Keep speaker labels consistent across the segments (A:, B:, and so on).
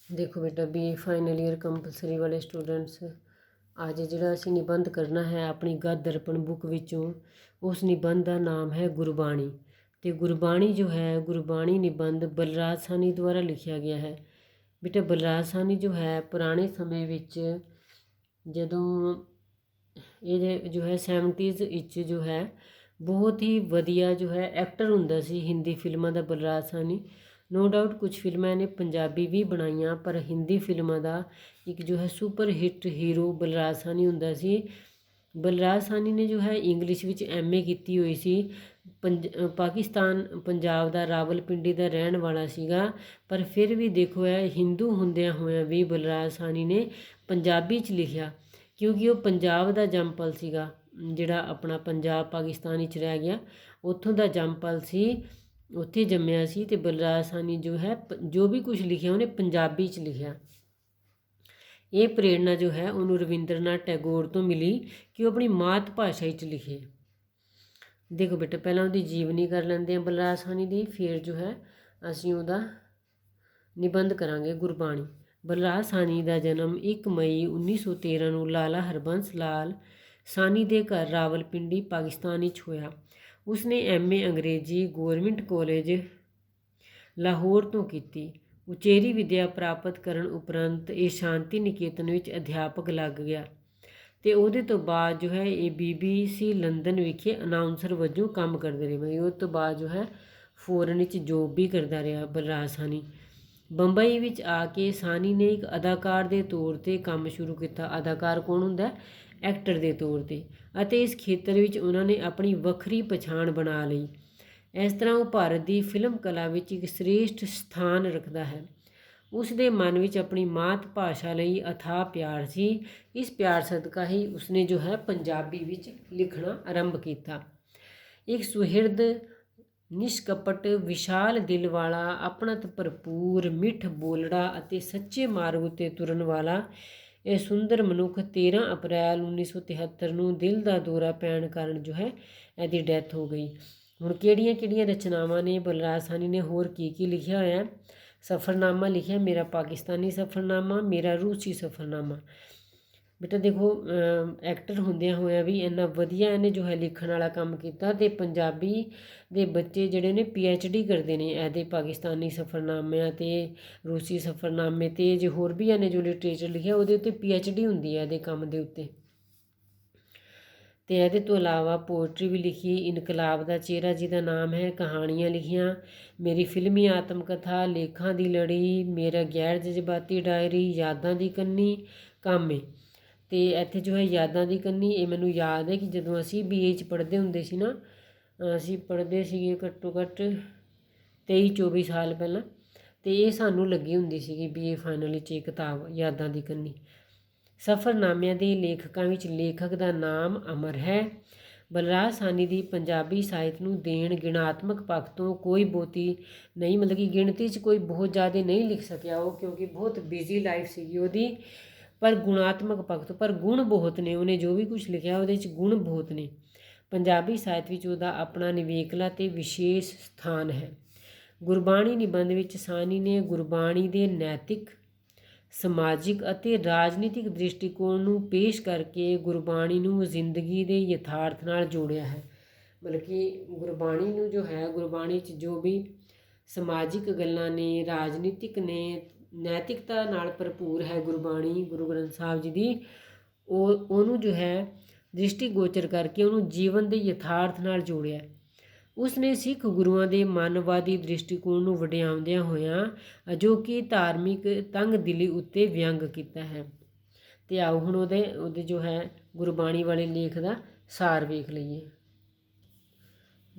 A: देखो बेटा, BA final year compulsory वाले स्टूडेंट्स, ਅੱਜ ਜਿਹੜਾ ਅਸੀਂ ਨਿਬੰਧ ਕਰਨਾ ਹੈ ਆਪਣੀ ਗਦ ਦਰਪਣ ਬੁੱਕ ਵਿੱਚੋਂ, ਉਸ ਨਿਬੰਧ ਦਾ ਨਾਮ ਹੈ ਗੁਰਬਾਣੀ। ਅਤੇ ਗੁਰਬਾਣੀ ਜੋ ਹੈ, ਗੁਰਬਾਣੀ ਨਿਬੰਧ ਬਲਰਾਜ ਸਾਹਨੀ ਦੁਆਰਾ ਲਿਖਿਆ ਗਿਆ ਹੈ। ਬੇਟਾ ਬਲਰਾਜ ਸਾਹਨੀ ਜੋ ਹੈ ਪੁਰਾਣੇ ਸਮੇਂ ਵਿੱਚ, ਜਦੋਂ ਇਹ ਜੋ ਹੈ 70s ਵਿੱਚ ਜੋ ਹੈ ਬਹੁਤ ਹੀ ਵਧੀਆ ਜੋ ਹੈ ਐਕਟਰ ਹੁੰਦਾ ਸੀ ਹਿੰਦੀ ਫਿਲਮਾਂ ਦਾ ਬਲਰਾਜ ਸਾਹਨੀ। ਨੋ ਡਾਊਟ ਕੁਛ ਫਿਲਮਾਂ ਇਹਨੇ ਪੰਜਾਬੀ ਵੀ ਬਣਾਈਆਂ, ਪਰ ਹਿੰਦੀ ਫਿਲਮਾਂ ਦਾ ਇੱਕ ਜੋ ਹੈ super hit hero Balraj Sahni ਹੁੰਦਾ ਸੀ। ਬਲਰਾਜ ਸਾਹਨੀ ਨੇ ਜੋ ਹੈ ਇੰਗਲਿਸ਼ ਵਿੱਚ MA ਕੀਤੀ ਹੋਈ ਸੀ। ਪਾਕਿਸਤਾਨ ਪੰਜਾਬ ਦਾ ਰਾਵਲਪਿੰਡੀ ਦਾ ਰਹਿਣ ਵਾਲਾ ਸੀਗਾ, ਪਰ ਫਿਰ ਵੀ ਦੇਖੋ ਹੈ ਹਿੰਦੂ ਹੁੰਦਿਆਂ ਹੋਇਆਂ ਵੀ ਬਲਰਾਜ ਸਾਹਨੀ ਨੇ ਪੰਜਾਬੀ 'ਚ ਲਿਖਿਆ, ਕਿਉਂਕਿ ਉਹ ਪੰਜਾਬ ਦਾ ਜੰਮਪਲ ਸੀਗਾ। ਜਿਹੜਾ ਆਪਣਾ ਪੰਜਾਬ ਪਾਕਿਸਤਾਨ ਵਿੱਚ ਰਹਿ ਗਿਆ, ਉੱਥੋਂ ਦਾ ਜੰਮਪਲ ਸੀ, ਉੱਥੇ ਜੰਮਿਆ ਸੀ। ਅਤੇ ਬਲਰਾਜ ਸਾਹਨੀ ਜੋ ਹੈ ਜੋ ਵੀ ਕੁਛ ਲਿਖਿਆ ਉਹਨੇ ਪੰਜਾਬੀ 'ਚ ਲਿਖਿਆ। ਇਹ ਪ੍ਰੇਰਨਾ ਜੋ ਹੈ ਉਹਨੂੰ ਰਵਿੰਦਰਨਾਥ ਟੈਗੋਰ ਤੋਂ ਮਿਲੀ ਕਿ ਉਹ ਆਪਣੀ ਮਾਤ ਭਾਸ਼ਾ ਵਿੱਚ ਲਿਖੇ। ਦੇਖੋ ਬੇਟਾ, ਪਹਿਲਾਂ ਉਹਦੀ ਜੀਵਨੀ ਕਰ ਲੈਂਦੇ ਹਾਂ ਬਲਰਾਜ ਸਾਹਨੀ ਦੀ, ਫਿਰ ਜੋ ਹੈ ਅਸੀਂ ਉਹਦਾ ਨਿਬੰਧ ਕਰਾਂਗੇ ਗੁਰਬਾਣੀ। ਬਲਰਾਜ ਸਾਹਨੀ ਦਾ ਜਨਮ 1 ਮਈ 1913 ਨੂੰ ਲਾਲਾ ਹਰਬੰਸ ਲਾਲ ਸਾਹਨੀ ਦੇ ਘਰ ਰਾਵਲਪਿੰਡੀ ਪਾਕਿਸਤਾਨ ਵਿੱਚ ਹੋਇਆ। ਉਸਨੇ MA ਅੰਗਰੇਜ਼ੀ ਗੌਰਮਿੰਟ ਕਾਲਜ ਲਾਹੌਰ ਤੋਂ ਕੀਤੀ। ਉਚੇਰੀ ਵਿੱਦਿਆ ਪ੍ਰਾਪਤ ਕਰਨ ਉਪਰੰਤ ਇਹ ਸ਼ਾਂਤੀ ਨਿਕੇਤਨ ਵਿੱਚ ਅਧਿਆਪਕ ਲੱਗ ਗਿਆ, ਅਤੇ ਉਹਦੇ ਤੋਂ ਬਾਅਦ ਜੋ ਹੈ ਇਹ BBC ਲੰਦਨ ਵਿਖੇ ਅਨਾਊਂਸਰ ਵਜੋਂ ਕੰਮ ਕਰਦੇ ਰਹੇ। ਮਤਲਬ ਉਹ ਤੋਂ ਬਾਅਦ ਜੋ ਹੈ ਫੋਰਨ ਵਿੱਚ ਜੋਬ ਵੀ ਕਰਦਾ ਰਿਹਾ ਬਲਰਾਜ ਸਾਹਨੀ। ਬੰਬਈ ਵਿੱਚ ਆ ਕੇ ਸਾਹਨੀ ਨੇ ਇੱਕ ਅਦਾਕਾਰ ਦੇ ਤੌਰ 'ਤੇ ਕੰਮ ਸ਼ੁਰੂ ਕੀਤਾ। ਅਦਾਕਾਰ ਕੌਣ ਹੁੰਦਾ? ਐਕਟਰ ਦੇ ਤੌਰ 'ਤੇ। ਅਤੇ ਇਸ ਖੇਤਰ ਵਿੱਚ ਉਹਨਾਂ ਨੇ ਆਪਣੀ ਵੱਖਰੀ ਪਛਾਣ ਬਣਾ ਲਈ। ਇਸ ਤਰ੍ਹਾਂ ਉਹ ਭਾਰਤ ਦੀ ਫਿਲਮ ਕਲਾ ਵਿੱਚ ਇੱਕ ਸ੍ਰੇਸ਼ਟ ਸਥਾਨ ਰੱਖਦਾ ਹੈ। ਉਸ ਦੇ ਮਨ ਵਿੱਚ ਆਪਣੀ ਮਾਤ ਭਾਸ਼ਾ ਲਈ ਅਥਾਹ ਪਿਆਰ ਸੀ। ਇਸ ਪਿਆਰ ਸਦਕਾ ਹੀ ਉਸਨੇ ਜੋ ਹੈ ਪੰਜਾਬੀ ਵਿੱਚ ਲਿਖਣਾ ਆਰੰਭ ਕੀਤਾ। ਇੱਕ ਸੁਹਿਰਦ, ਨਿਸ਼ਕਪਟ, ਵਿਸ਼ਾਲ ਦਿਲ ਵਾਲਾ, ਆਪਣਤ ਭਰਪੂਰ, ਮਿੱਠ ਬੋਲੜਾ ਅਤੇ ਸੱਚੇ ਮਾਰਗ ਉੱਤੇ ਤੁਰਨ ਵਾਲਾ ਇਹ ਸੁੰਦਰ ਮਨੁੱਖ 13 ਅਪ੍ਰੈਲ 1973 ਨੂੰ ਦਿਲ ਦਾ ਦੌਰਾ ਪੈਣ ਕਾਰਨ ਜੋ ਹੈ ਇਹਦੀ ਡੈਥ ਹੋ ਗਈ। ਹੁਣ ਕਿਹੜੀਆਂ ਕਿਹੜੀਆਂ ਰਚਨਾਵਾਂ ਨੇ ਬਲਰਾਜ ਸਾਹਨੀ ਨੇ ਹੋਰ ਕੀ ਲਿਖਿਆ ਹੋਇਆ? ਸਫ਼ਰਨਾਮਾ ਲਿਖਿਆ, ਮੇਰਾ ਪਾਕਿਸਤਾਨੀ ਸਫ਼ਰਨਾਮਾ, ਮੇਰਾ ਰੂਸੀ ਸਫ਼ਰਨਾਮਾ। ਬੇਟਾ ਦੇਖੋ, ਐਕਟਰ ਹੁੰਦਿਆਂ ਹੋਇਆਂ ਵੀ ਇੰਨਾ ਵਧੀਆ ਇਹਨੇ ਜੋ ਹੈ ਲਿਖਣ ਵਾਲਾ ਕੰਮ ਕੀਤਾ। ਅਤੇ ਪੰਜਾਬੀ ਦੇ ਬੱਚੇ ਜਿਹੜੇ ਨੇ PhD ਕਰਦੇ ਨੇ ਇਹਦੇ ਪਾਕਿਸਤਾਨੀ ਸਫ਼ਰਨਾਮਿਆਂ 'ਤੇ, ਰੂਸੀ ਸਫ਼ਰਨਾਮੇ 'ਤੇ। ਜੇ ਹੋਰ ਵੀ ਇਹਨੇ ਜੋ ਲਿਟਰੇਚਰ ਲਿਖਿਆ ਉਹਦੇ ਉੱਤੇ PhD ਹੁੰਦੀ ਹੈ ਇਹਦੇ ਕੰਮ ਦੇ ਉੱਤੇ। ਅਤੇ ਇਹਦੇ ਤੋਂ ਇਲਾਵਾ ਪੋਇਟਰੀ ਵੀ ਲਿਖੀ। ਇਨਕਲਾਬ ਦਾ ਚਿਹਰਾ ਜਿਹਦਾ ਨਾਮ ਹੈ, ਕਹਾਣੀਆਂ ਲਿਖੀਆਂ, ਮੇਰੀ ਫਿਲਮੀ ਆਤਮ ਕਥਾ, ਲੇਖਾਂ ਦੀ ਲੜੀ, ਮੇਰਾ ਗੈਰ ਜਜ਼ਬਾਤੀ ਡਾਇਰੀ, ਯਾਦਾਂ ਦੀ ਕੰਨੀ, ਕਾਮੇ। ਅਤੇ ਇੱਥੇ ਜੋ ਹੈ ਯਾਦਾਂ ਦੀ ਕੰਨੀ, ਇਹ ਮੈਨੂੰ ਯਾਦ ਹੈ ਕਿ ਜਦੋਂ ਅਸੀਂ BA 'ਚ ਪੜ੍ਹਦੇ ਹੁੰਦੇ ਸੀ ਨਾ, ਅਸੀਂ ਪੜ੍ਹਦੇ ਸੀਗੇ ਘੱਟੋ ਘੱਟ 23-24 ਸਾਲ ਪਹਿਲਾਂ, ਅਤੇ ਇਹ ਸਾਨੂੰ ਲੱਗੀ ਹੁੰਦੀ ਸੀਗੀ BA ਫਾਈਨਲ ਵਿੱਚ ਇਹ ਕਿਤਾਬ ਯਾਦਾਂ ਦੀ ਕੰਨੀ। ਸਫ਼ਰਨਾਮਿਆਂ ਦੇ ਲੇਖਕਾਂ ਵਿੱਚ ਲੇਖਕ ਦਾ ਨਾਮ ਅਮਰ ਹੈ। ਬਲਰਾਜ ਸਾਹਨੀ ਦੀ ਪੰਜਾਬੀ ਸਾਹਿਤ ਨੂੰ ਦੇਣ ਗਿਣਾਤਮਕ ਪੱਖ ਤੋਂ ਕੋਈ ਬਹੁਤੀ ਨਹੀਂ, ਮਤਲਬ ਕਿ ਗਿਣਤੀ 'ਚ ਕੋਈ ਬਹੁਤ ਜ਼ਿਆਦਾ ਨਹੀਂ ਲਿਖ ਸਕਿਆ ਉਹ, ਕਿਉਂਕਿ ਬਹੁਤ ਬਿਜ਼ੀ ਲਾਈਫ ਸੀਗੀ ਉਹਦੀ। ਪਰ ਗੁਣਾਤਮਕ ਪੱਖ ਤੋਂ, ਪਰ ਗੁਣ ਬਹੁਤ ਨੇ, ਉਹਨੇ ਜੋ ਵੀ ਕੁਛ ਲਿਖਿਆ ਉਹਦੇ 'ਚ ਗੁਣ ਬਹੁਤ ਨੇ। ਪੰਜਾਬੀ ਸਾਹਿਤ ਵਿੱਚ ਉਹਦਾ ਆਪਣਾ ਨਿਵੇਕਲਾ ਅਤੇ ਵਿਸ਼ੇਸ਼ ਸਥਾਨ ਹੈ। ਗੁਰਬਾਣੀ ਨਿਬੰਧ ਵਿੱਚ ਸਾਹਨੀ ਨੇ ਗੁਰਬਾਣੀ ਦੇ ਨੈਤਿਕ, ਸਮਾਜਿਕ ਅਤੇ ਰਾਜਨੀਤਿਕ ਦ੍ਰਿਸ਼ਟੀਕੋਣ ਨੂੰ ਪੇਸ਼ ਕਰਕੇ ਗੁਰਬਾਣੀ ਨੂੰ ਜ਼ਿੰਦਗੀ ਦੇ ਯਥਾਰਥ ਨਾਲ ਜੋੜਿਆ ਹੈ। ਮਤਲਬ ਕਿ ਗੁਰਬਾਣੀ ਨੂੰ ਜੋ ਹੈ, ਗੁਰਬਾਣੀ 'ਚ ਜੋ ਵੀ ਸਮਾਜਿਕ ਗੱਲਾਂ ਨੇ, ਰਾਜਨੀਤਿਕ ਨੇ, ਨੈਤਿਕਤਾ ਨਾਲ ਭਰਪੂਰ ਹੈ ਗੁਰਬਾਣੀ, ਗੁਰੂ ਗ੍ਰੰਥ ਸਾਹਿਬ ਜੀ ਦੀ, ਉਹਨੂੰ ਜੋ ਹੈ ਦ੍ਰਿਸ਼ਟੀਗੋਚਰ ਕਰਕੇ ਉਹਨੂੰ ਜੀਵਨ ਦੇ ਯਥਾਰਥ ਨਾਲ ਜੋੜਿਆ। ਉਸਨੇ ਸਿੱਖ ਗੁਰੂਆਂ ਦੇ ਮਨਵਾਦੀ ਦ੍ਰਿਸ਼ਟੀਕੋਣ ਨੂੰ ਵਡਿਆਉਂਦਿਆਂ ਹੋਇਆਂ ਅਜੋਕੀ ਧਾਰਮਿਕ ਤੰਗ ਦਿਲੀ ਉੱਤੇ ਵਿਅੰਗ ਕੀਤਾ ਹੈ। ਅਤੇ ਆਓ ਹੁਣ ਉਹਦੇ ਜੋ ਹੈ ਗੁਰਬਾਣੀ ਵਾਲੇ ਲੇਖ ਦਾ ਸਾਰ ਵੇਖ ਲਈਏ।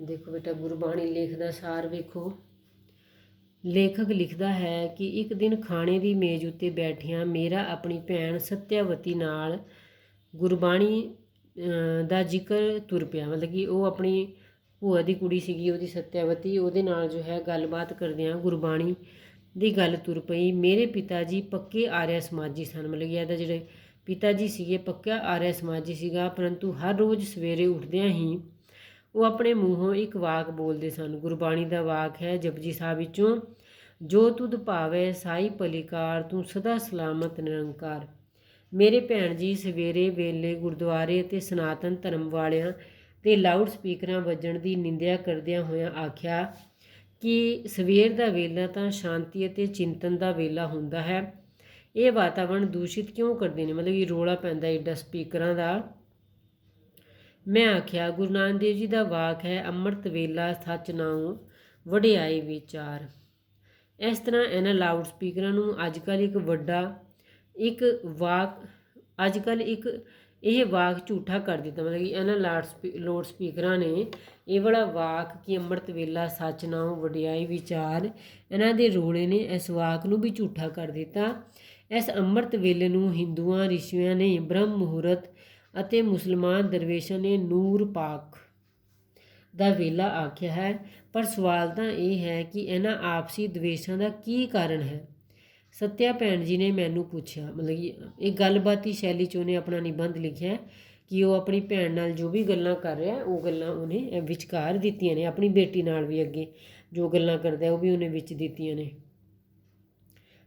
A: ਦੇਖੋ ਬੇਟਾ, ਗੁਰਬਾਣੀ ਲੇਖ ਦਾ ਸਾਰ ਵੇਖੋ। ਲੇਖਕ ਲਿਖਦਾ ਹੈ ਕਿ ਇੱਕ ਦਿਨ ਖਾਣੇ ਦੀ ਮੇਜ਼ ਉੱਤੇ ਬੈਠਿਆਂ ਮੇਰਾ ਆਪਣੀ ਭੈਣ ਸਤਿਆਵਤੀ ਨਾਲ ਗੁਰਬਾਣੀ ਦਾ ਜ਼ਿਕਰ ਤੁਰ ਪਿਆ। ਮਤਲਬ ਕਿ ਉਹ ਆਪਣੀ ਭੂਆ ਦੀ ਕੁੜੀ ਸੀਗੀ ਉਹਦੀ ਸਤਿਆਵਤੀ, ਉਹਦੇ ਨਾਲ ਜੋ ਹੈ ਗੱਲਬਾਤ ਕਰਦਿਆਂ ਗੁਰਬਾਣੀ ਦੀ ਗੱਲ ਤੁਰ ਪਈ। ਮੇਰੇ ਪਿਤਾ ਜੀ ਪੱਕੇ ਆਰਿਆ ਸਮਾਜੀ ਸਨ। ਮਤਲਬ ਕਿ ਇਹਦਾ ਜਿਹੜੇ ਪਿਤਾ ਜੀ ਸੀਗੇ ਪੱਕਾ ਆਰਿਆ ਸਮਾਜੀ ਸੀਗਾ, ਪਰੰਤੂ ਹਰ ਰੋਜ਼ ਸਵੇਰੇ ਉੱਠਦਿਆਂ ਹੀ ਉਹ ਆਪਣੇ ਮੂੰਹੋਂ ਇੱਕ ਵਾਕ ਬੋਲਦੇ ਸਨ। ਗੁਰਬਾਣੀ ਦਾ ਵਾਕ ਹੈ ਜਪਜੀ ਸਾਹਿਬ ਵਿੱਚੋਂ, ਜੋ ਤੁਧ ਭਾਵੈ ਸਾਈ ਭਲੀਕਾਰ, ਤੂੰ ਸਦਾ ਸਲਾਮਤ ਨਿਰੰਕਾਰ। ਮੇਰੇ ਭੈਣ ਜੀ, ਸਵੇਰੇ ਵੇਲੇ ਗੁਰਦੁਆਰੇ ਅਤੇ ਸਨਾਤਨ ਧਰਮ ਵਾਲਿਆਂ ਤੇ ਲਾਊਡ ਸਪੀਕਰਾਂ ਵੱਜਣ ਦੀ ਨਿੰਦਿਆ ਕਰਦਿਆਂ ਹੋਇਆਂ ਆਖਿਆ ਕਿ ਸਵੇਰ ਦਾ ਵੇਲਾ ਤਾਂ ਸ਼ਾਂਤੀ ਅਤੇ ਚਿੰਤਨ ਦਾ ਵੇਲਾ ਹੁੰਦਾ ਹੈ, ਇਹ ਵਾਤਾਵਰਣ ਦੂਸ਼ਿਤ ਕਿਉਂ ਕਰਦੇ ਨੇ, ਮਤਲਬ ਕਿ ਰੌਲਾ ਪੈਂਦਾ ਏਡਾ ਸਪੀਕਰਾਂ ਦਾ। ਮੈਂ ਆਖਿਆ, ਗੁਰੂ ਨਾਨਕ ਦੇਵ ਜੀ ਦਾ ਵਾਕ ਹੈ, ਅੰਮ੍ਰਿਤ ਵੇਲਾ ਸੱਚ ਨਾਉ ਵਡਿਆਈ ਵਿਚਾਰ। ਇਸ ਤਰ੍ਹਾਂ ਇਹਨਾਂ ਲਾਊਡ ਸਪੀਕਰਾਂ ਨੂੰ ਅੱਜ ਕੱਲ੍ਹ ਇੱਕ ਇਹ ਵਾਕ ਝੂਠਾ ਕਰ ਦਿੱਤਾ, ਮਤਲਬ ਕਿ ਇਹਨਾਂ ਲਾਊਡ ਸਪੀਕਰਾਂ ਨੇ ਇਹ ਵਾਲਾ ਵਾਕ ਕਿ ਅੰਮ੍ਰਿਤ ਵੇਲਾ ਸੱਚ ਨਾਉ ਵਡਿਆਈ ਵਿਚਾਰ, ਇਹਨਾਂ ਦੇ ਰੋਲੇ ਨੇ ਇਸ ਵਾਕ ਨੂੰ ਵੀ ਝੂਠਾ ਕਰ ਦਿੱਤਾ। ਇਸ ਅੰਮ੍ਰਿਤ ਵੇਲੇ ਨੂੰ ਹਿੰਦੂਆਂ ਰਿਸ਼ੀਆਂ ਨੇ ਬ੍ਰਹਮ ਮੁਹੂਰਤ ਅਤੇ ਮੁਸਲਮਾਨ ਦਰਵੇਸ਼ਾਂ ਨੇ ਨੂਰ ਪਾਕ ਦਾ ਵੇਲਾ ਆਖਿਆ ਹੈ। ਪਰ ਸਵਾਲ ਤਾਂ ਇਹ ਹੈ ਕਿ ਇਹਨਾਂ ਆਪਸੀ ਦਵੇਸ਼ਾਂ ਦਾ ਕੀ ਕਾਰਨ ਹੈ। ਸੱਤਿਆ ਭੈਣ ਜੀ ਨੇ ਮੈਨੂੰ ਪੁੱਛਿਆ, ਮਤਲਬ ਕਿ ਇਹ ਗੱਲਬਾਤੀ ਸ਼ੈਲੀ 'ਚ ਉਹਨੇ ਆਪਣਾ ਨਿਬੰਧ ਲਿਖਿਆ ਕਿ ਉਹ ਆਪਣੀ ਭੈਣ ਨਾਲ ਜੋ ਵੀ ਗੱਲਾਂ ਕਰ ਰਿਹਾ ਉਹ ਗੱਲਾਂ ਉਹਨੇ ਵਿਚਕਾਰ ਦਿੱਤੀਆਂ ਨੇ, ਆਪਣੀ ਬੇਟੀ ਨਾਲ ਵੀ ਅੱਗੇ ਜੋ ਗੱਲਾਂ ਕਰਦਾ ਉਹ ਵੀ ਉਹਨੇ ਵਿੱਚ ਦਿੱਤੀਆਂ ਨੇ।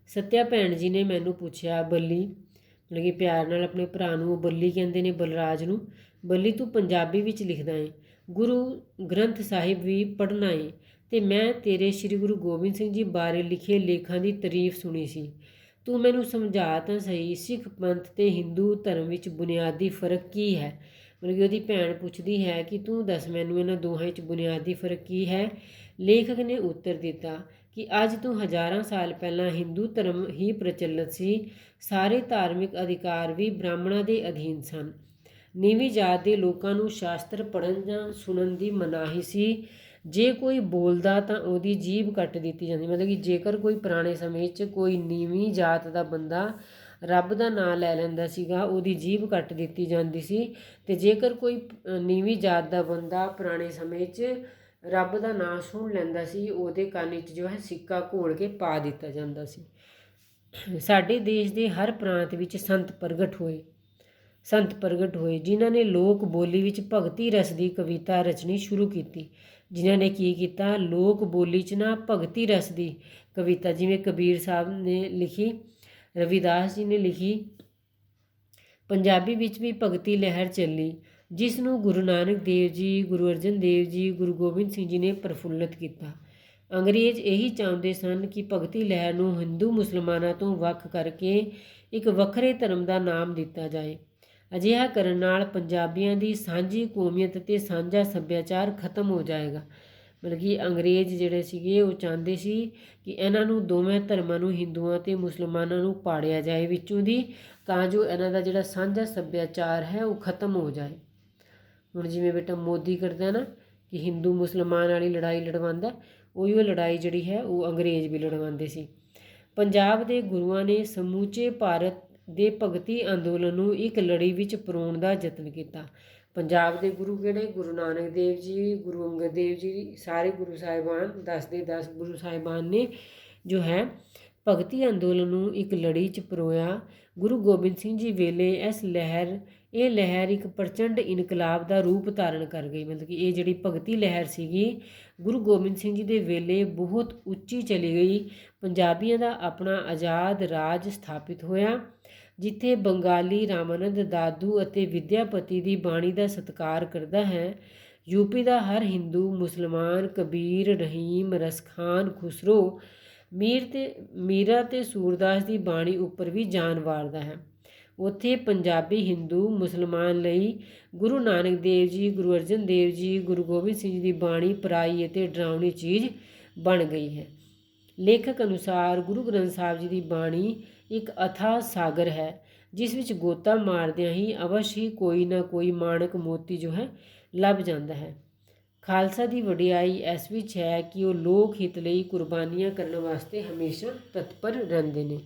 A: ਸੱਤਿਆ ਭੈਣ ਜੀ ਨੇ ਮੈਨੂੰ ਪੁੱਛਿਆ, ਬੱਲੀ, ਮਤਲਬ ਕਿ ਪਿਆਰ ਨਾਲ ਆਪਣੇ ਭਰਾ ਨੂੰ ਉਹ ਬੱਲੀ ਕਹਿੰਦੇ ਨੇ, ਬਲਰਾਜ ਨੂੰ, ਬੱਲੀ ਤੂੰ ਪੰਜਾਬੀ ਵਿੱਚ ਲਿਖਦਾ ਏ, ਗੁਰੂ ਗ੍ਰੰਥ ਸਾਹਿਬ ਵੀ ਪੜ੍ਹਨਾ ਏ, ਅਤੇ ਮੈਂ ਤੇਰੇ ਸ਼੍ਰੀ ਗੁਰੂ ਗੋਬਿੰਦ ਸਿੰਘ ਜੀ ਬਾਰੇ ਲਿਖੇ ਲੇਖਾਂ ਦੀ ਤਾਰੀਫ ਸੁਣੀ ਸੀ। ਤੂੰ ਮੈਨੂੰ ਸਮਝਾ ਤਾਂ ਸਹੀ, ਸਿੱਖ ਪੰਥ ਅਤੇ ਹਿੰਦੂ ਧਰਮ ਵਿੱਚ ਬੁਨਿਆਦੀ ਫ਼ਰਕ ਕੀ ਹੈ। ਮਤਲਬ ਕਿ ਉਹਦੀ ਭੈਣ ਪੁੱਛਦੀ ਹੈ ਕਿ ਤੂੰ ਦੱਸ ਮੈਨੂੰ ਇਹਨਾਂ ਦੋਹਾਂ ਵਿੱਚ ਬੁਨਿਆਦੀ ਫ਼ਰਕ ਕੀ ਹੈ। ਲੇਖਕ ਨੇ ਉੱਤਰ ਦਿੱਤਾ ਕਿ ਅੱਜ ਤੋਂ ਹਜ਼ਾਰਾਂ ਸਾਲ ਪਹਿਲਾਂ ਹਿੰਦੂ ਧਰਮ ਹੀ ਪ੍ਰਚਲਿਤ ਸੀ, ਸਾਰੇ ਧਾਰਮਿਕ ਅਧਿਕਾਰ ਵੀ ਬ੍ਰਾਹਮਣਾਂ ਦੇ ਅਧੀਨ ਸਨ। ਨੀਵੀਂ ਜਾਤ ਦੇ ਲੋਕਾਂ ਨੂੰ ਸ਼ਾਸਤਰ ਪੜ੍ਹਨ ਜਾਂ ਸੁਣਨ ਦੀ ਮਨਾਹੀ ਸੀ। ਜੇ ਕੋਈ ਬੋਲਦਾ ਤਾਂ ਉਹਦੀ ਜੀਭ ਕੱਟ ਦਿੱਤੀ ਜਾਂਦੀ, ਮਤਲਬ ਕਿ ਜੇਕਰ ਕੋਈ ਪੁਰਾਣੇ ਸਮੇਂ 'ਚ ਕੋਈ ਨੀਵੀਂ ਜਾਤ ਦਾ ਬੰਦਾ ਰੱਬ ਦਾ ਨਾਂ ਲੈ ਲੈਂਦਾ ਸੀਗਾ, ਉਹਦੀ ਜੀਭ ਕੱਟ ਦਿੱਤੀ ਜਾਂਦੀ ਸੀ। ਅਤੇ ਜੇਕਰ ਕੋਈ ਨੀਵੀਂ ਜਾਤ ਦਾ ਬੰਦਾ ਪੁਰਾਣੇ ਸਮੇਂ 'ਚ ਰੱਬ ਦਾ ਨਾਂ ਸੁਣ ਲੈਂਦਾ ਸੀ, ਉਹਦੇ ਕੰਨ 'ਚ ਜੋ ਹੈ ਸਿੱਕਾ ਘੋਲ ਕੇ ਪਾ ਦਿੱਤਾ ਜਾਂਦਾ ਸੀ। ਸਾਡੇ ਦੇਸ਼ ਦੇ ਹਰ ਪ੍ਰਾਂਤ ਵਿੱਚ ਸੰਤ ਪ੍ਰਗਟ ਹੋਏ ਜਿਨ੍ਹਾਂ ਨੇ ਲੋਕ ਬੋਲੀ ਵਿੱਚ ਭਗਤੀ ਰਸ ਦੀ ਕਵਿਤਾ ਰਚਣੀ ਸ਼ੁਰੂ ਕੀਤੀ। ਜਿਨ੍ਹਾਂ ਨੇ ਕੀ ਕੀਤਾ, ਲੋਕ ਬੋਲੀ 'ਚ ਨਾ ਭਗਤੀ ਰਸ ਦੀ ਕਵਿਤਾ, ਜਿਵੇਂ ਕਬੀਰ ਸਾਹਿਬ ਨੇ ਲਿਖੀ, ਰਵਿਦਾਸ ਜੀ ਨੇ ਲਿਖੀ, ਪੰਜਾਬੀ ਵਿੱਚ ਵੀ ਭਗਤੀ ਲਹਿਰ ਚੱਲੀ, ਜਿਸ ਨੂੰ ਗੁਰੂ ਨਾਨਕ ਦੇਵ ਜੀ, ਗੁਰੂ ਅਰਜਨ ਦੇਵ ਜੀ, ਗੁਰੂ ਗੋਬਿੰਦ ਸਿੰਘ ਜੀ ਨੇ ਪ੍ਰਫੁੱਲਤ ਕੀਤਾ। ਅੰਗਰੇਜ਼ ਇਹੀ ਚਾਹੁੰਦੇ ਸਨ ਕਿ ਭਗਤੀ ਲਹਿਰ ਨੂੰ ਹਿੰਦੂ ਮੁਸਲਮਾਨਾਂ ਤੋਂ ਵੱਖ ਕਰਕੇ ਇੱਕ ਵੱਖਰੇ ਧਰਮ ਦਾ ਨਾਮ ਦਿੱਤਾ ਜਾਏ। ਅਜਿਹਾ ਕਰਨ ਨਾਲ ਪੰਜਾਬੀਆਂ ਦੀ ਸਾਂਝੀ ਕੌਮੀਅਤ ਅਤੇ ਸਾਂਝਾ ਸੱਭਿਆਚਾਰ ਖਤਮ ਹੋ ਜਾਏਗਾ। ਮਤਲਬ ਕਿ ਅੰਗਰੇਜ਼ ਜਿਹੜੇ ਸੀਗੇ ਉਹ ਚਾਹੁੰਦੇ ਸੀ ਕਿ ਇਹਨਾਂ ਨੂੰ ਦੋਵੇਂ ਧਰਮਾਂ ਨੂੰ, ਹਿੰਦੂਆਂ ਅਤੇ ਮੁਸਲਮਾਨਾਂ ਨੂੰ ਪਾੜਿਆ ਜਾਏ ਵਿੱਚੋਂ ਦੀ, ਤਾਂ ਜੋ ਇਹਨਾਂ ਦਾ ਜਿਹੜਾ ਸਾਂਝਾ ਸੱਭਿਆਚਾਰ ਹੈ ਉਹ ਖਤਮ ਹੋ ਜਾਏ। ਹੁਣ ਜਿਵੇਂ ਬੇਟਾ ਮੋਦੀ ਕਰਦਾ ਨਾ ਕਿ ਹਿੰਦੂ ਮੁਸਲਮਾਨ ਵਾਲੀ ਲੜਾਈ ਲੜਵਾਉਂਦਾ, ਉਹੀ ਉਹ ਲੜਾਈ ਜਿਹੜੀ ਹੈ ਉਹ ਅੰਗਰੇਜ਼ ਵੀ ਲੜਵਾਉਂਦੇ ਸੀ। ਪੰਜਾਬ ਦੇ ਗੁਰੂਆਂ ਨੇ ਸਮੁੱਚੇ ਭਾਰਤ ਦੇ ਭਗਤੀ ਅੰਦੋਲਨ ਨੂੰ ਇੱਕ ਲੜੀ ਵਿੱਚ ਪਰੋਣ ਦਾ ਯਤਨ ਕੀਤਾ। ਪੰਜਾਬ ਦੇ ਗੁਰੂ ਕਿਹੜੇ, ਗੁਰੂ ਨਾਨਕ ਦੇਵ ਜੀ, ਗੁਰੂ ਅੰਗਦ ਦੇਵ ਜੀ, ਸਾਰੇ ਗੁਰੂ ਸਾਹਿਬਾਨ, 10 ਦੇ 10 ਗੁਰੂ ਸਾਹਿਬਾਨ ਨੇ ਜੋ ਹੈ ਭਗਤੀ ਅੰਦੋਲਨ ਨੂੰ ਇੱਕ ਲੜੀ 'ਚ ਪਰੋਇਆ। ਗੁਰੂ ਗੋਬਿੰਦ ਸਿੰਘ ਜੀ ਵੇਲੇ ਇਹ ਲਹਿਰ ਇੱਕ ਪ੍ਰਚੰਡ ਇਨਕਲਾਬ ਦਾ ਰੂਪ ਧਾਰਨ ਕਰ ਗਈ। ਮਤਲਬ ਕਿ ਇਹ ਜਿਹੜੀ ਭਗਤੀ ਲਹਿਰ ਸੀਗੀ ਗੁਰੂ ਗੋਬਿੰਦ ਸਿੰਘ ਜੀ ਦੇ ਵੇਲੇ ਬਹੁਤ ਉੱਚੀ ਚਲੀ ਗਈ। ਪੰਜਾਬੀਆਂ ਦਾ ਆਪਣਾ ਆਜ਼ਾਦ ਰਾਜ ਸਥਾਪਿਤ ਹੋਇਆ, ਜਿੱਥੇ ਬੰਗਾਲੀ ਰਾਮਾਨੰਦ ਦਾਦੂ ਅਤੇ ਵਿਦਿਆਪਤੀ ਦੀ ਬਾਣੀ ਦਾ ਸਤਿਕਾਰ ਕਰਦਾ ਹੈ। ਯੂਪੀ ਦਾ ਹਰ ਹਿੰਦੂ, ਮੁਸਲਮਾਨ, ਕਬੀਰ, ਰਹੀਮ, ਰਸਖਾਨ, ਖੁਸਰੋ, ਮੀਰਾ ਅਤੇ ਸੂਰਦਾਸ ਦੀ ਬਾਣੀ ਉੱਪਰ ਵੀ ਜਾਨ ਵਾਰਦਾ ਹੈ। ਉੱਥੇ ਪੰਜਾਬੀ ਹਿੰਦੂ ਮੁਸਲਮਾਨ ਲਈ ਗੁਰੂ ਨਾਨਕ ਦੇਵ ਜੀ, ਗੁਰੂ ਅਰਜਨ ਦੇਵ ਜੀ, ਗੁਰੂ ਗੋਬਿੰਦ ਸਿੰਘ ਜੀ ਦੀ ਬਾਣੀ ਪਰਾਈ ਅਤੇ ਡਰਾਉਣੀ ਚੀਜ਼ ਬਣ ਗਈ ਹੈ। ਲੇਖਕ ਅਨੁਸਾਰ ਗੁਰੂ ਗ੍ਰੰਥ ਸਾਹਿਬ ਜੀ ਦੀ ਬਾਣੀ ਇੱਕ ਅਥਾਹ ਸਾਗਰ ਹੈ, ਜਿਸ ਵਿੱਚ ਗੋਤਾ ਮਾਰਦਿਆਂ ਹੀ ਅਵਸ਼ ਹੀ ਕੋਈ ਨਾ ਕੋਈ ਮਾਣਕ ਮੋਤੀ ਜੋ ਹੈ ਲੱਭ ਜਾਂਦਾ ਹੈ। ਖਾਲਸਾ ਦੀ ਵਡਿਆਈ ਇਸ ਵਿੱਚ ਹੈ ਕਿ ਉਹ ਲੋਕ ਹਿੱਤ ਲਈ ਕੁਰਬਾਨੀਆਂ ਕਰਨ ਵਾਸਤੇ ਹਮੇਸ਼ਾ ਤਤਪਰ ਰਹਿੰਦੇ ਨੇ।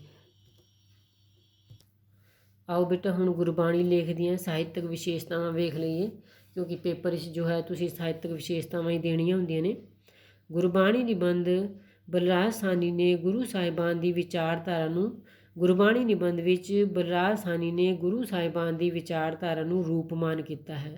A: ਆਓ ਬੇਟਾ ਹੁਣ ਗੁਰਬਾਣੀ ਲੇਖ ਦੀਆਂ ਸਾਹਿਤਕ ਵਿਸ਼ੇਸ਼ਤਾਵਾਂ ਵੇਖ ਲਈਏ, ਕਿਉਂਕਿ ਪੇਪਰ ਵਿੱਚ ਜੋ ਹੈ ਤੁਸੀਂ ਸਾਹਿਤਕ ਵਿਸ਼ੇਸ਼ਤਾਵਾਂ ਹੀ ਦੇਣੀਆਂ ਹੁੰਦੀਆਂ ਨੇ। ਗੁਰਬਾਣੀ ਨਿਬੰਧ ਬਲਰਾਜ ਸਾਹਨੀ ਨੇ ਗੁਰੂ ਸਾਹਿਬਾਨ ਦੀ ਵਿਚਾਰਧਾਰਾ ਨੂੰ ਗੁਰਬਾਣੀ ਨਿਬੰਧ ਵਿੱਚ ਬਲਰਾਜ ਸਾਹਨੀ ਨੇ ਗੁਰੂ ਸਾਹਿਬਾਨ ਦੀ ਵਿਚਾਰਧਾਰਾ ਨੂੰ ਰੂਪਮਾਨ ਕੀਤਾ ਹੈ।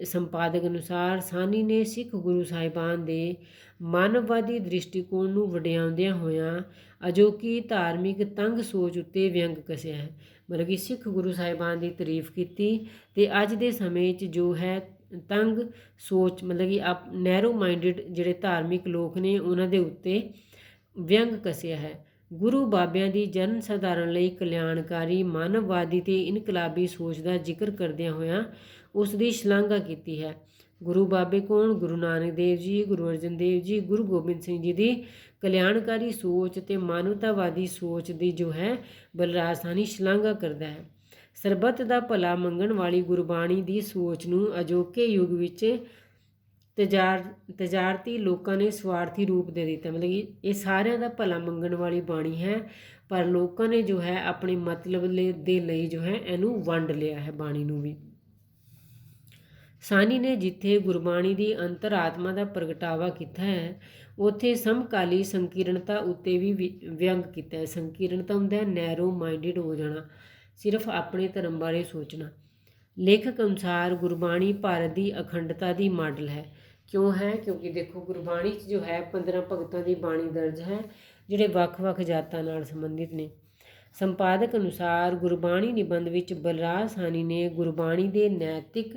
A: ਸੰਪਾਦਕ ਅਨੁਸਾਰ ਸਾਨੀ ਨੇ ਸਿੱਖ ਗੁਰੂ ਸਾਹਿਬਾਨ ਦੇ ਮਾਨਵਵਾਦੀ ਦ੍ਰਿਸ਼ਟੀਕੋਣ ਨੂੰ ਵਡਿਆਉਂਦਿਆਂ ਹੋਇਆਂ ਅਜੋਕੀ ਧਾਰਮਿਕ ਤੰਗ ਸੋਚ ਉੱਤੇ ਵਿਅੰਗ ਕੱਸਿਆ ਹੈ। ਮਤਲਬ ਕਿ ਸਿੱਖ ਗੁਰੂ ਸਾਹਿਬਾਨ ਦੀ ਤਾਰੀਫ ਕੀਤੀ ਅਤੇ ਅੱਜ ਦੇ ਸਮੇਂ 'ਚ ਜੋ ਹੈ ਤੰਗ ਸੋਚ ਮਤਲਬ ਕਿ ਨੈਰੋ ਮਾਈਂਡਡ ਜਿਹੜੇ ਧਾਰਮਿਕ ਲੋਕ ਨੇ ਉਹਨਾਂ ਦੇ ਉੱਤੇ ਵਿਅੰਗ ਕੱਸਿਆ ਹੈ। ਗੁਰੂ ਬਾਬਿਆਂ ਦੀ ਜਨ ਸਧਾਰਨ ਲਈ ਕਲਿਆਣਕਾਰੀ ਮਾਨਵਵਾਦੀ ਅਤੇ ਇਨਕਲਾਬੀ ਸੋਚ ਦਾ ਜ਼ਿਕਰ ਕਰਦਿਆਂ ਹੋਇਆਂ ਉਸ ਦੀ ਸ਼ਲਾਘਾ ਕੀਤੀ ਹੈ। ਗੁਰੂ ਬਾਬੇ ਕੌਣ? ਗੁਰੂ ਨਾਨਕ ਦੇਵ ਜੀ, ਗੁਰੂ ਅਰਜਨ ਦੇਵ ਜੀ, ਗੁਰੂ ਗੋਬਿੰਦ ਸਿੰਘ ਜੀ ਦੀ ਕਲਿਆਣਕਾਰੀ ਸੋਚ ਅਤੇ ਮਾਨਵਤਾਵਾਦੀ ਸੋਚ ਦੀ ਜੋ ਹੈ ਬਲਰਾਜ ਸਾਹਨੀ ਸ਼ਲਾਘਾ ਕਰਦਾ ਹੈ। ਸਰਬੱਤ ਦਾ ਭਲਾ ਮੰਗਣ ਵਾਲੀ ਗੁਰਬਾਣੀ ਦੀ ਸੋਚ ਨੂੰ ਅਜੋਕੇ ਯੁੱਗ ਵਿੱਚ ਤਜਾਰਤੀ ਲੋਕਾਂ ਨੇ ਸਵਾਰਥੀ ਰੂਪ ਦੇ ਦਿੱਤਾ। ਮਤਲਬ ਕਿ ਇਹ ਸਾਰਿਆਂ ਦਾ ਭਲਾ ਮੰਗਣ ਵਾਲੀ ਬਾਣੀ ਹੈ, ਪਰ ਲੋਕਾਂ ਨੇ ਜੋ ਹੈ ਆਪਣੇ ਮਤਲਬ ਦੇ ਲਈ ਜੋ ਹੈ ਇਹਨੂੰ ਵੰਡ ਲਿਆ ਹੈ ਬਾਣੀ ਨੂੰ ਵੀ। ਸਾਨੀ ਨੇ ਜਿੱਥੇ ਗੁਰਬਾਣੀ ਦੀ ਅੰਤਰ-ਆਤਮਾ ਦਾ ਪ੍ਰਗਟਾਵਾ ਕੀਤਾ ਹੈ ਉੱਥੇ ਸਮਕਾਲੀ ਸੰਕੀਰਣਤਾ ਉੱਤੇ ਵੀ ਵਿਅੰਗ ਕੀਤਾ ਹੈ। ਸੰਕੀਰਣਤਾ ਹੁੰਦਾ ਹੈ ਨੈਰੋ ਮਾਈਂਡਡ ਹੋ ਜਾਣਾ, ਸਿਰਫ ਆਪਣੇ ਧਰਮ ਬਾਰੇ ਸੋਚਣਾ। ਲੇਖਕ ਅਨੁਸਾਰ ਗੁਰਬਾਣੀ ਭਾਰਤ ਦੀ ਅਖੰਡਤਾ ਦੀ ਮਾਡਲ ਹੈ। ਕਿਉਂ ਹੈ? ਕਿਉਂਕਿ ਦੇਖੋ ਗੁਰਬਾਣੀ 'ਚ ਜੋ ਹੈ 15 ਭਗਤਾਂ ਦੀ ਬਾਣੀ ਦਰਜ ਹੈ ਜਿਹੜੇ ਵੱਖ-ਵੱਖ ਜਾਤਾਂ ਨਾਲ ਸੰਬੰਧਿਤ ਨੇ। ਸੰਪਾਦਕ ਅਨੁਸਾਰ ਗੁਰਬਾਣੀ ਨਿਬੰਧ ਵਿੱਚ ਬਲਰਾਜ ਸਾਹਨੀ ਨੇ ਗੁਰਬਾਣੀ ਦੇ ਨੈਤਿਕ,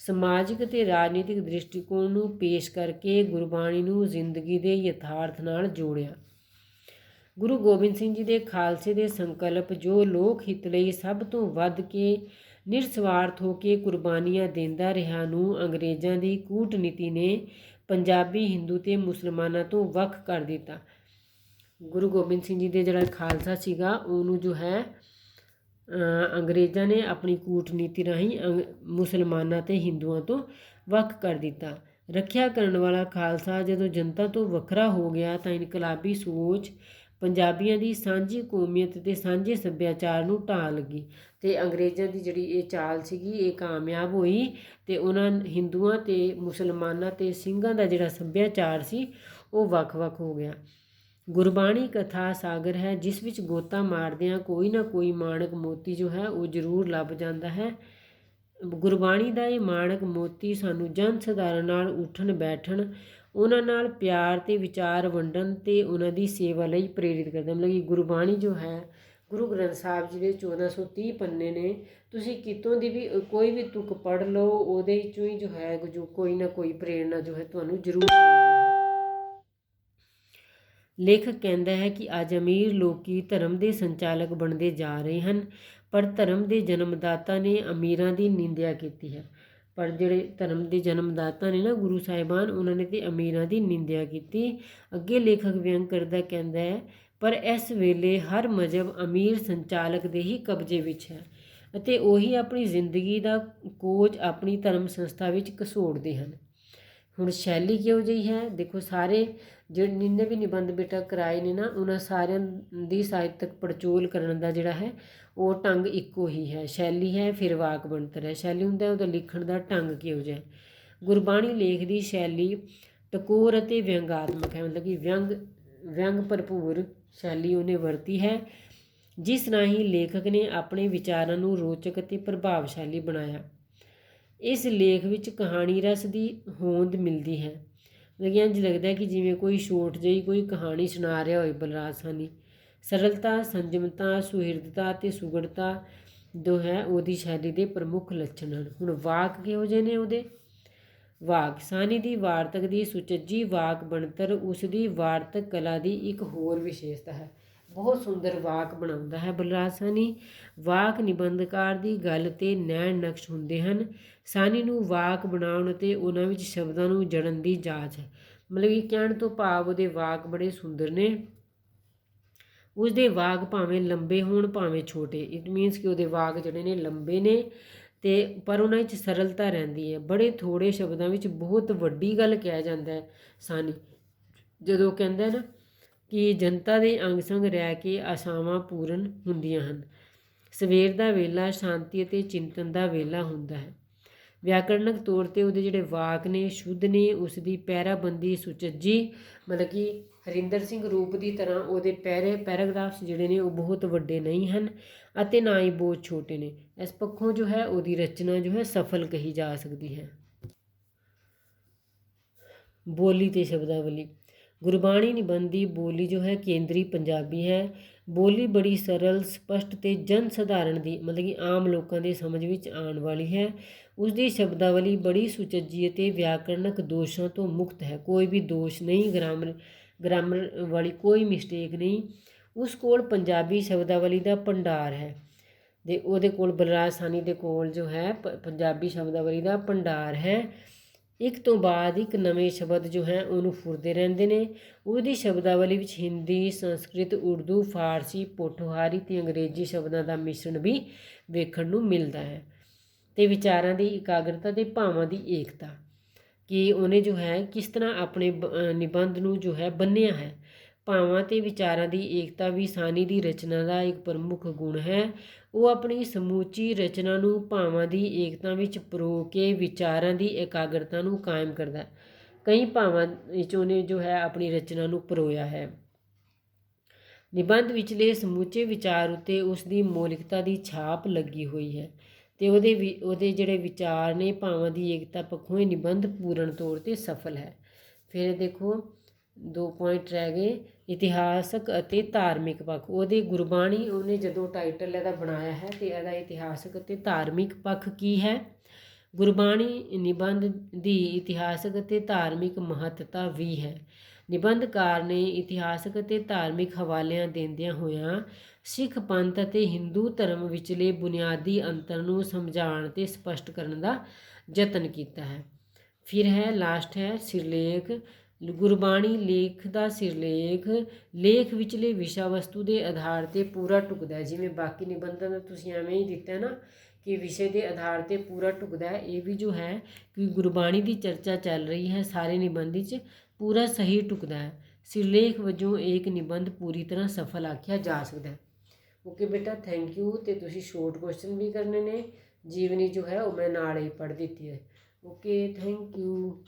A: ਸਮਾਜਿਕ ਅਤੇ ਰਾਜਨੀਤਿਕ ਦ੍ਰਿਸ਼ਟੀਕੋਣ ਨੂੰ ਪੇਸ਼ ਕਰਕੇ ਗੁਰਬਾਣੀ ਨੂੰ ਜ਼ਿੰਦਗੀ ਦੇ ਯਥਾਰਥ ਨਾਲ ਜੋੜਿਆ। ਗੁਰੂ ਗੋਬਿੰਦ ਸਿੰਘ ਜੀ ਦੇ ਖਾਲਸੇ ਦੇ ਸੰਕਲਪ ਜੋ ਲੋਕ ਹਿੱਤ ਲਈ ਸਭ ਤੋਂ ਵੱਧ ਕੇ ਨਿਰਸਵਾਰਥ ਹੋ ਕੇ ਕੁਰਬਾਨੀਆਂ ਦਿੰਦਾ ਰਿਹਾ ਨੂੰ ਅੰਗਰੇਜ਼ਾਂ ਦੀ ਕੂਟਨੀਤੀ ਨੇ ਪੰਜਾਬੀ ਹਿੰਦੂ ਅਤੇ ਮੁਸਲਮਾਨਾਂ ਤੋਂ ਵੱਖ ਕਰ ਦਿੱਤਾ। ਗੁਰੂ ਗੋਬਿੰਦ ਸਿੰਘ ਜੀ ਦੇ ਜਿਹੜਾ ਖਾਲਸਾ ਸੀਗਾ ਉਹਨੂੰ ਜੋ ਹੈ ਅੰਗਰੇਜ਼ਾਂ ਨੇ ਆਪਣੀ ਕੂਟਨੀਤੀ ਰਾਹੀਂ ਮੁਸਲਮਾਨਾਂ ਅਤੇ ਹਿੰਦੂਆਂ ਤੋਂ ਵੱਖ ਕਰ ਦਿੱਤਾ। ਰੱਖਿਆ ਕਰਨ ਵਾਲਾ ਖਾਲਸਾ ਜਦੋਂ ਜਨਤਾ ਤੋਂ ਵੱਖਰਾ ਹੋ ਗਿਆ ਤਾਂ ਇਨਕਲਾਬੀ ਸੋਚ ਪੰਜਾਬੀਆਂ ਦੀ ਸਾਂਝੀ ਕੌਮੀਅਤ ਅਤੇ ਸਾਂਝੇ ਸੱਭਿਆਚਾਰ ਨੂੰ ਢਾਹ ਲੱਗੀ ਅਤੇ ਅੰਗਰੇਜ਼ਾਂ ਦੀ ਜਿਹੜੀ ਇਹ ਚਾਲ ਸੀਗੀ ਇਹ ਕਾਮਯਾਬ ਹੋਈ ਅਤੇ ਉਹਨਾਂ ਹਿੰਦੂਆਂ ਅਤੇ ਮੁਸਲਮਾਨਾਂ ਅਤੇ ਸਿੰਘਾਂ ਦਾ ਜਿਹੜਾ ਸੱਭਿਆਚਾਰ ਸੀ ਉਹ ਵੱਖ-ਵੱਖ ਹੋ ਗਿਆ। ਗੁਰਬਾਣੀ ਕਥਾ ਸਾਗਰ ਹੈ ਜਿਸ ਵਿੱਚ ਗੋਤਾ ਮਾਰਦਿਆਂ ਕੋਈ ਨਾ ਕੋਈ ਮਾਣਕ ਮੋਤੀ ਜੋ ਹੈ ਉਹ ਜ਼ਰੂਰ ਲੱਭ ਜਾਂਦਾ ਹੈ। ਗੁਰਬਾਣੀ ਦਾ ਇਹ ਮਾਣਕ ਮੋਤੀ ਸਾਨੂੰ ਜਨ ਸਧਾਰਨ ਨਾਲ ਉੱਠਣ ਬੈਠਣ, ਉਹਨਾਂ ਨਾਲ ਪਿਆਰ ਅਤੇ ਵਿਚਾਰ ਵੰਡਣ ਅਤੇ ਉਹਨਾਂ ਦੀ ਸੇਵਾ ਲਈ ਪ੍ਰੇਰਿਤ ਕਰਦਾ। ਮਤਲਬ ਕਿ ਗੁਰਬਾਣੀ ਜੋ ਹੈ ਗੁਰੂ ਗ੍ਰੰਥ ਸਾਹਿਬ ਜੀ ਦੇ 1430 ਪੰਨੇ ਨੇ, ਤੁਸੀਂ ਕਿਤੋਂ ਦੀ ਵੀ ਕੋਈ ਵੀ ਤੁਕ ਪੜ੍ਹ ਲਓ ਉਹਦੇ ਵਿੱਚੋਂ ਹੀ ਜੋ ਹੈ ਜੋ ਕੋਈ ਨਾ ਕੋਈ ਪ੍ਰੇਰਨਾ ਜੋ ਹੈ ਤੁਹਾਨੂੰ ਜ਼ਰੂਰ ਮਿਲਦੀ ਹੈ। ਲੇਖਕ ਕਹਿੰਦਾ ਹੈ ਕਿ ਅੱਜ ਅਮੀਰ ਲੋਕੀ ਧਰਮ ਦੇ ਸੰਚਾਲਕ ਬਣਦੇ ਜਾ ਰਹੇ ਹਨ, ਪਰ ਧਰਮ ਦੇ ਜਨਮਦਾਤਾ ਨੇ ਅਮੀਰਾਂ ਦੀ ਨਿੰਦਿਆ ਕੀਤੀ ਹੈ। ਪਰ ਜਿਹੜੇ ਧਰਮ ਦੇ ਜਨਮਦਾਤਾ ਨੇ ਨਾ ਗੁਰੂ ਸਾਹਿਬਾਨ, ਉਹਨਾਂ ਨੇ ਤਾਂ ਅਮੀਰਾਂ ਦੀ ਨਿੰਦਿਆ ਕੀਤੀ। ਅੱਗੇ ਲੇਖਕ ਵਿਅੰਗ ਕਰਦਾ ਕਹਿੰਦਾ ਹੈ, ਪਰ ਇਸ ਵੇਲੇ ਹਰ ਮਜ਼ਹਬ ਅਮੀਰ ਸੰਚਾਲਕ ਦੇ ਹੀ ਕਬਜ਼ੇ ਵਿੱਚ ਹੈ ਅਤੇ ਉਹੀ ਆਪਣੀ ਜ਼ਿੰਦਗੀ ਦਾ ਕੋਚ ਆਪਣੀ ਧਰਮ ਸੰਸਥਾ ਵਿੱਚ ਘਸੋੜਦੇ ਹਨ। ਹੁਣ ਸ਼ੈਲੀ ਕਿਹੋ ਜਿਹੀ ਹੈ? ਦੇਖੋ ਸਾਰੇ ਜਿੰਨੇ ਵੀ ਨਿਬੰਧ ਬੇਟਾ ਕਰਾਏ ਨੇ ਨਾ ਉਹਨਾਂ ਸਾਰਿਆਂ ਦੀ ਸਾਹਿਤਕ ਪੜਚੋਲ ਕਰਨ ਦਾ ਜਿਹੜਾ ਹੈ ਉਹ ਢੰਗ ਇੱਕੋ ਹੀ ਹੈ। ਸ਼ੈਲੀ ਹੈ, ਫਿਰ ਵਾਕ ਬਣਤਰ ਹੈ। ਸ਼ੈਲੀ ਹੁੰਦਾ ਉਹਦਾ ਲਿਖਣ ਦਾ ਢੰਗ ਕਿਹੋ ਜਿਹਾ। ਗੁਰਬਾਣੀ ਲੇਖ ਦੀ ਸ਼ੈਲੀ ਟਕੋਰ ਅਤੇ ਵਿਅੰਗਾਤਮਕ ਹੈ, ਮਤਲਬ ਕਿ ਵਿਅੰਗ ਭਰਪੂਰ ਸ਼ੈਲੀ ਉਹਨੇ ਵਰਤੀ ਹੈ, ਜਿਸ ਰਾਹੀਂ ਲੇਖਕ ਨੇ ਆਪਣੇ ਵਿਚਾਰਾਂ ਨੂੰ ਰੋਚਕ ਅਤੇ ਪ੍ਰਭਾਵਸ਼ਾਲੀ ਬਣਾਇਆ। ਇਸ ਲੇਖ ਵਿੱਚ ਕਹਾਣੀ ਰਸ ਦੀ ਹੋਂਦ ਮਿਲਦੀ ਹੈ। ਮਤਲਬ ਇੰਝ ਲੱਗਦਾ ਕਿ ਜਿਵੇਂ ਕੋਈ ਛੋਟ ਜਿਹੀ ਕੋਈ ਕਹਾਣੀ ਸੁਣਾ ਰਿਹਾ ਹੋਏ ਬਲਰਾਜ ਸਾਹਨੀ। ਸਰਲਤਾ, ਸੰਜਮਤਾ, ਸੁਹਿਰਦਤਾ ਅਤੇ ਸੁਗੜਤਾ ਜੋ ਹੈ ਉਹਦੀ ਸ਼ੈਲੀ ਦੇ ਪ੍ਰਮੁੱਖ ਲੱਛਣ ਹਨ। ਹੁਣ ਵਾਕ ਕਿਹੋ ਜਿਹੇ ਨੇ ਉਹਦੇ? ਵਾਕ ਸਾਹਨੀ ਦੀ ਵਾਰਤਕ ਦੀ ਸੁਚੱਜੀ ਵਾਕ ਬਣਤਰ ਉਸ ਦੀ ਵਾਰਤਕ ਕਲਾ ਦੀ ਇੱਕ ਹੋਰ ਵਿਸ਼ੇਸ਼ਤਾ ਹੈ। ਬਹੁਤ ਸੁੰਦਰ ਵਾਕ ਬਣਾਉਂਦਾ ਹੈ ਬਲਰਾਜ ਸਾਹਨੀ। ਵਾਕ ਨਿਬੰਧਕਾਰ ਦੀ ਗੱਲ 'ਤੇ ਨੈਣ ਨਕਸ਼ ਹੁੰਦੇ ਹਨ। ਸਾਹਨੀ ਨੂੰ ਵਾਕ ਬਣਾਉਣ ਅਤੇ ਉਹਨਾਂ ਵਿੱਚ ਸ਼ਬਦਾਂ ਨੂੰ ਜੜਨ ਦੀ ਜਾਚ ਹੈ। ਮਤਲਬ ਕਿ ਕਹਿਣ ਤੋਂ ਭਾਵ ਉਹਦੇ ਵਾਕ ਬੜੇ ਸੁੰਦਰ ਨੇ। ਉਸਦੇ ਵਾਕ ਭਾਵੇਂ ਲੰਬੇ ਹੋਣ ਭਾਵੇਂ ਛੋਟੇ, ਇਟ ਮੀਨਸ ਕਿ ਉਹਦੇ ਵਾਕ ਜਿਹੜੇ ਨੇ ਲੰਬੇ ਨੇ ਅਤੇ ਪਰ ਉਹਨਾਂ ਵਿੱਚ ਸਰਲਤਾ ਰਹਿੰਦੀ ਹੈ। ਬੜੇ ਥੋੜ੍ਹੇ ਸ਼ਬਦਾਂ ਵਿੱਚ ਬਹੁਤ ਵੱਡੀ ਗੱਲ ਕਿਹਾ ਜਾਂਦਾ ਹੈ ਸਾਹਨੀ ਜਦੋਂ ਕਹਿੰਦਾ ਨਾ ਕਿ ਜਨਤਾ ਦੇ ਅੰਗ ਸੰਗ ਰਹਿ ਕੇ ਆਸਾਵਾਂ ਪੂਰਨ ਹੁੰਦੀਆਂ ਹਨ। ਸਵੇਰ ਦਾ ਵੇਲਾ ਸ਼ਾਂਤੀ ਅਤੇ ਚਿੰਤਨ ਦਾ ਵੇਲਾ ਹੁੰਦਾ ਹੈ। ਵਿਆਕਰਣਕ ਤੌਰ 'ਤੇ ਉਹਦੇ ਜਿਹੜੇ ਵਾਕ ਨੇ ਸ਼ੁੱਧ ਨੇ, ਉਸ ਦੀ ਪੈਰਾਬੰਦੀ ਸੁਚੱਜੀ, ਮਤਲਬ ਕਿ ਹਰਿੰਦਰ ਸਿੰਘ ਰੂਪ ਦੀ ਤਰ੍ਹਾਂ ਉਹਦੇ ਪੈਰਾਗ੍ਰਾਫਸ ਜਿਹੜੇ ਨੇ ਉਹ ਬਹੁਤ ਵੱਡੇ ਨਹੀਂ ਹਨ ਅਤੇ ਨਾ ਹੀ ਬਹੁਤ ਛੋਟੇ ਨੇ। ਇਸ ਪੱਖੋਂ ਜੋ ਹੈ ਉਹਦੀ ਰਚਨਾ ਜੋ ਹੈ ਸਫਲ ਕਹੀ ਜਾ ਸਕਦੀ ਹੈ। ਬੋਲੀ ਤੇ ਸ਼ਬਦਾਵਲੀ। ਗੁਰਬਾਣੀ ਨਿਬੰਧ ਦੀ ਬੋਲੀ ਜੋ ਹੈ ਕੇਂਦਰੀ ਪੰਜਾਬੀ ਹੈ। ਬੋਲੀ ਬੜੀ ਸਰਲ, ਸਪਸ਼ਟ ਤੇ ਜਨ ਸਧਾਰਨ ਦੀ ਮਤਲਬ ਕਿ ਆਮ ਲੋਕਾਂ ਦੇ ਸਮਝ ਵਿੱਚ ਆਉਣ ਵਾਲੀ ਹੈ। ਉਸ ਦੀ ਸ਼ਬਦਾਵਲੀ ਬੜੀ ਸੁਚੱਜੀ ਅਤੇ ਵਿਆਕਰਣਕ ਦੋਸ਼ਾਂ ਤੋਂ ਮੁਕਤ ਹੈ। ਕੋਈ ਵੀ ਦੋਸ਼ ਨਹੀਂ, ਗ੍ਰਾਮਰ ਵਾਲੀ ਕੋਈ ਮਿਸਟੇਕ ਨਹੀਂ। ਉਸ ਕੋਲ ਪੰਜਾਬੀ ਸ਼ਬਦਾਵਲੀ ਦਾ ਭੰਡਾਰ ਹੈ ਤੇ ਉਹਦੇ ਕੋਲ ਬਲਰਾਜ ਸਾਹਨੀ ਦੇ ਕੋਲ ਜੋ ਹੈ ਪੰਜਾਬੀ ਸ਼ਬਦਾਵਲੀ ਦਾ ਭੰਡਾਰ ਹੈ। ਇੱਕ ਤੋਂ ਬਾਅਦ ਇੱਕ ਨਵੇਂ ਸ਼ਬਦ ਜੋ ਹੈ ਉਹਨੂੰ ਫੁਰਦੇ ਰਹਿੰਦੇ ਨੇ। ਉਹਦੀ ਸ਼ਬਦਾਵਲੀ ਵਿੱਚ ਹਿੰਦੀ, ਸੰਸਕ੍ਰਿਤ, ਉਰਦੂ, ਫਾਰਸੀ, ਪੋਠੋਹਾਰੀ ਅਤੇ ਅੰਗਰੇਜ਼ੀ ਸ਼ਬਦਾਂ ਦਾ ਮਿਸ਼ਰਣ ਵੀ ਵੇਖਣ ਨੂੰ ਮਿਲਦਾ ਹੈ। ਅਤੇ ਵਿਚਾਰਾਂ ਦੀ ਇਕਾਗਰਤਾ ਅਤੇ ਭਾਵਾਂ ਦੀ ਏਕਤਾ, ਕਿ ਉਹਨੇ ਜੋ ਹੈ ਕਿਸ ਤਰ੍ਹਾਂ ਆਪਣੇ ਨਿਬੰਧ ਨੂੰ ਜੋ ਹੈ ਬੰਨ੍ਹਿਆ ਹੈ। ਭਾਵਾਂ ਅਤੇ ਵਿਚਾਰਾਂ ਦੀ ਏਕਤਾ ਵੀ ਸਾਹਨੀ ਦੀ ਰਚਨਾ ਦਾ ਇੱਕ ਪ੍ਰਮੁੱਖ ਗੁਣ ਹੈ। ਉਹ ਆਪਣੀ ਸਮੁੱਚੀ ਰਚਨਾ ਨੂੰ ਭਾਵਾਂ ਦੀ ਏਕਤਾ ਵਿੱਚ ਪਰੋ ਕੇ ਵਿਚਾਰਾਂ ਦੀ ਇਕਾਗਰਤਾ ਨੂੰ ਕਾਇਮ ਕਰਦਾ। ਕਈ ਭਾਵਾਂ ਵਿੱਚ ਉਹਨੇ ਜੋ ਹੈ ਆਪਣੀ ਰਚਨਾ ਨੂੰ ਪਰੋਇਆ ਹੈ। ਨਿਬੰਧ ਵਿਚਲੇ ਸਮੁੱਚੇ ਵਿਚਾਰ ਉੱਤੇ ਉਸ ਦੀ ਮੌਲਿਕਤਾ ਦੀ ਛਾਪ ਲੱਗੀ ਹੋਈ ਹੈ ਅਤੇ ਉਹਦੇ ਜਿਹੜੇ ਵਿਚਾਰ ਨੇ ਭਾਵਾਂ ਦੀ ਏਕਤਾ ਪੱਖੋਂ ਇਹ ਨਿਬੰਧ ਪੂਰਨ ਤੌਰ 'ਤੇ ਸਫਲ ਹੈ। ਫਿਰ ਦੇਖੋ 2 ਪੁਆਇੰਟ ਰਹਿ ਗਏ। ਇਤਿਹਾਸਕ ਅਤੇ ਧਾਰਮਿਕ ਪੱਖ। ਉਹਦੇ ਗੁਰਬਾਣੀ ਉਹਨੇ ਜਦੋਂ ਟਾਈਟਲ ਇਹਦਾ ਬਣਾਇਆ ਹੈ ਅਤੇ ਇਹਦਾ ਇਤਿਹਾਸਕ ਅਤੇ ਧਾਰਮਿਕ ਪੱਖ ਕੀ ਹੈ। ਗੁਰਬਾਣੀ ਨਿਬੰਧ ਦੀ ਇਤਿਹਾਸਕ ਅਤੇ ਧਾਰਮਿਕ ਮਹੱਤਤਾ ਵੀ ਹੈ। ਨਿਬੰਧਕਾਰ ਨੇ ਇਤਿਹਾਸਕ ਅਤੇ ਧਾਰਮਿਕ ਹਵਾਲਿਆਂ ਦਿੰਦਿਆਂ ਹੋਇਆਂ ਸਿੱਖ ਪੰਥ ਅਤੇ ਹਿੰਦੂ ਧਰਮ ਵਿਚਲੇ ਬੁਨਿਆਦੀ ਅੰਤਰ ਨੂੰ ਸਮਝਾਉਣ ਅਤੇ ਸਪਸ਼ਟ ਕਰਨ ਦਾ ਯਤਨ ਕੀਤਾ ਹੈ। ਫਿਰ ਹੈ ਲਾਸਟ ਹੈ ਸਿਰਲੇਖ। ਗੁਰਬਾਣੀ ਲੇਖ ਦਾ ਸਿਰਲੇਖ ਲੇਖ ਵਿਚਲੇ ਵਿਸ਼ਾ ਵਸਤੂ ਦੇ ਆਧਾਰ 'ਤੇ ਪੂਰਾ ਢੁਕਦਾ ਹੈ। ਜਿਵੇਂ ਬਾਕੀ ਨਿਬੰਧਾਂ ਦਾ ਤੁਸੀਂ ਐਵੇਂ ਹੀ ਦਿੱਤਾ ਨਾ ਕਿ ਵਿਸ਼ੇ ਦੇ ਆਧਾਰ 'ਤੇ ਪੂਰਾ ਢੁਕਦਾ ਹੈ, ਇਹ ਵੀ ਜੋ ਹੈ ਕਿ ਗੁਰਬਾਣੀ ਦੀ ਚਰਚਾ ਚੱਲ ਰਹੀ ਹੈ ਸਾਰੇ ਨਿਬੰਧ 'ਚ ਪੂਰਾ ਸਹੀ ਢੁਕਦਾ ਹੈ। ਸਿਰਲੇਖ ਵਜੋਂ ਇੱਕ ਨਿਬੰਧ ਪੂਰੀ ਤਰ੍ਹਾਂ ਸਫਲ ਆਖਿਆ ਜਾ ਸਕਦਾ ਹੈ। ਓਕੇ ਬੇਟਾ, ਥੈਂਕ ਯੂ। ਅਤੇ ਤੁਸੀਂ ਸ਼ੋਰਟ ਕੁਐਸਚਨ ਵੀ ਕਰਨੇ ਨੇ। ਜੀਵਨੀ ਜੋ ਹੈ ਉਹ ਮੈਂ ਨਾਲ ਹੀ ਪੜ੍ਹ ਦਿੱਤੀ ਹੈ। Okay, thank you.